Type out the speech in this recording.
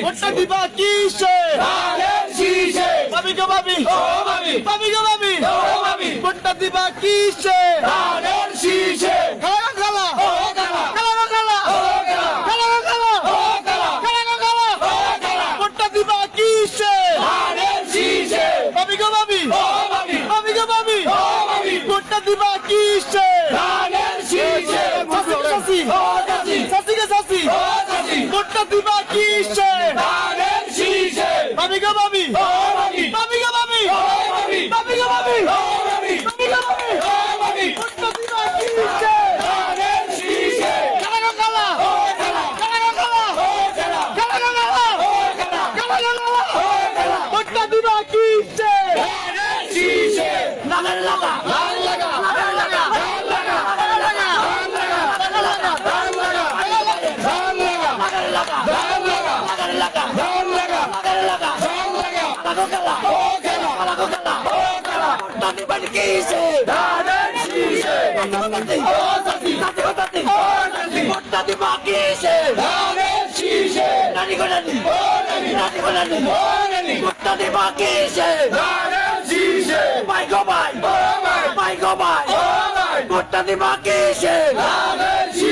ভোটটা দিবা কিসে ধানের শীষে ভাবি গো ভাবি ও ভাবি ভাবি গো ভাবি ও ভাবি ভোটটা দিবা কিসে ধানের শীষে খেলা খেলা ও খেলা খেলা খেলা ও খেলা খেলা খেলা ও খেলা খেলা খেলা ও খেলা ভোটটা দিবা কিসে ধানের শীষে ভাবি গো ভাবি ও ভাবি ভাবি গো ভাবি ও ভাবি ভোটটা দিবা কিসে ধানের শীষে সাসি সাসি ও চাচি সাসি গে সাসি ও চাচি ভোটটা দিবা কিসে ধানের শীষে ভাবি গো ভাবি ও ভাবি ভাবি গো ভাবি ও ভাবি ভাবি গো ভাবি ও ভাবি ভাবি গো ভাবি ও ভাবি ভোটটা দিবা কিসে ধানের শীষে খেলা খেলা ও খেলা খেলা খেলা ও খেলা খেলা খেলা ও খেলা খেলা খেলা ও খেলা ভোটটা দিবা কিসে ধানের শীষে লাগার লাগা লাল লাগা লাগার লাগা লাল লাগা লাগার লাগা লাল লাগা লাগার লাগা লাল লাগা লাল লাগা লাগার লাগা লাল লাগা লাগার লাগা লাল লাগা লাগার লাগা লাল লাগা লাগো খেলা ও খেলা লাগো খেলা ও খেলা ভোটটা দিবা কিসে ধানের শীষে ও চাচি সাথী ও চাচি ভোটটা দিবা কিসে ধানের শীষে নানি গো নানি ও নানি নানি গো নানি ও নানি ভোটটা দিবা কিসে ধানের শীষে ভাই গো ভাই ও ভাই ভাই গো ভাই ও ভাই ভোটটা দিবা কিসে ধানের শীষে